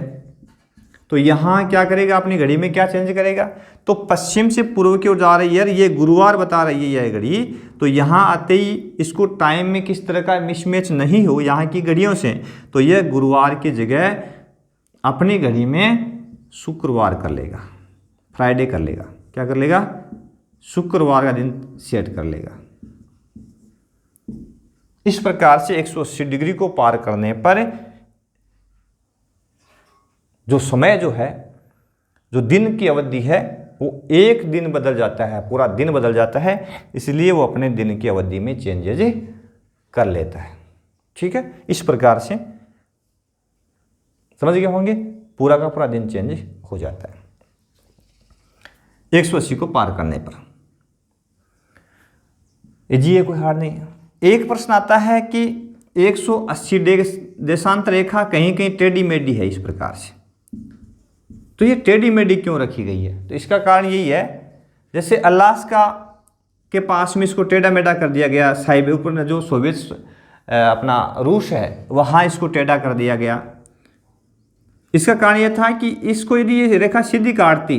तो यहाँ क्या करेगा, अपनी घड़ी में क्या चेंज करेगा, तो पश्चिम से पूर्व की ओर जा रही है, ये गुरुवार बता रही है यह घड़ी, तो यहाँ आते ही इसको टाइम में किस तरह का मिसमैच नहीं हो यहाँ की घड़ियों से, तो यह गुरुवार की जगह अपनी घड़ी में शुक्रवार कर लेगा, फ्राइडे कर लेगा। क्या कर लेगा, शुक्रवार का दिन सेट कर लेगा। इस प्रकार से 180 डिग्री को पार करने पर जो समय जो है, जो दिन की अवधि है, वो एक दिन बदल जाता है, पूरा दिन बदल जाता है, इसलिए वो अपने दिन की अवधि में चेंजेज कर लेता है। ठीक है, इस प्रकार से समझ गए होंगे, पूरा का पूरा दिन चेंज हो जाता है 180 को पार करने पर। ये कोई हार नहीं है। एक प्रश्न आता है कि 180 देशांतर रेखा कहीं कहीं टेढ़ी मेढ़ी है इस प्रकार से, तो ये टेढ़ी मेढ़ी क्यों रखी गई है, तो इसका कारण यही है, जैसे अलास्का के पास में इसको टेढ़ा मेढ़ा कर दिया गया, साइब ऊपर जो सोवियत अपना रूस है वहाँ इसको टेढ़ा कर दिया गया। इसका कारण यह था कि इसको यदि ये रेखा सीधी काटती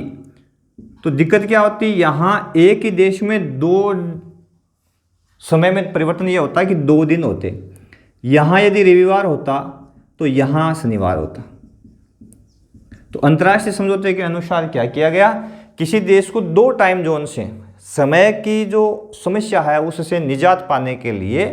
तो दिक्कत क्या होती, यहाँ एक ही देश में दो समय में परिवर्तन यह होता है कि 2 दिन होते, यहाँ यदि रविवार होता तो यहाँ शनिवार होता। तो अंतर्राष्ट्रीय समझौते के अनुसार क्या किया गया, किसी देश को 2 टाइम जोन से समय की जो समस्या है उससे निजात पाने के लिए,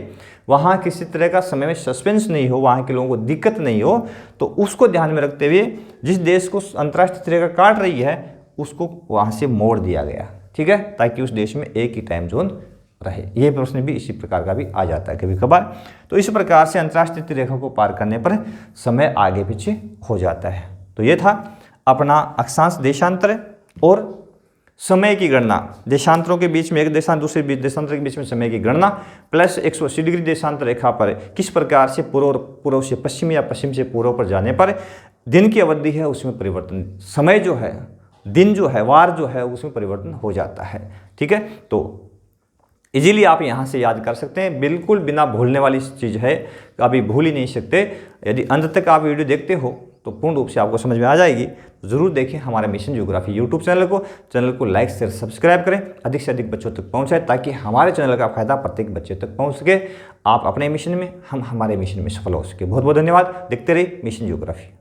वहाँ किसी तरह का समय में सस्पेंस नहीं हो, वहाँ के लोगों को दिक्कत नहीं हो, तो उसको ध्यान में रखते हुए जिस देश को अंतर्राष्ट्रीय रेखा काट रही है उसको वहाँ से मोड़ दिया गया। ठीक है, ताकि उस देश में एक ही टाइम जोन रहे। ये प्रश्न भी इसी प्रकार का भी आ जाता है कभी कभार। तो इस प्रकार से अंतर्राष्ट्रीय रेखा को पार करने पर समय आगे पीछे हो जाता है। तो ये था अपना अक्षांश देशांतर और समय की गणना, देशांतरों के बीच में एक देशांतर दूसरे देशांतर के बीच में समय की गणना, प्लस 180 डिग्री देशांतर रेखा पर किस प्रकार से पूर्व से पश्चिम या पश्चिम से पूर्व पर जाने पर दिन की अवधि है उसमें परिवर्तन, समय जो है, दिन जो है, वार जो है उसमें परिवर्तन हो जाता है। ठीक है, तो इजीली आप यहाँ से याद कर सकते हैं, बिल्कुल बिना भूलने वाली चीज़ है, कभी भूल ही नहीं सकते। यदि अंत तक आप वीडियो देखते हो तो पूर्ण रूप से आपको समझ में आ जाएगी। ज़रूर देखें हमारे मिशन ज्योग्राफी यूट्यूब चैनल को लाइक शेयर सब्सक्राइब करें, अधिक से अधिक बच्चों तक पहुँचाएं, ताकि हमारे चैनल का फायदा प्रत्येक बच्चे तक पहुँच सके। आप अपने मिशन में, हम हमारे मिशन में सफल हो सके। बहुत बहुत धन्यवाद। देखते रहिए मिशन ज्योग्राफी।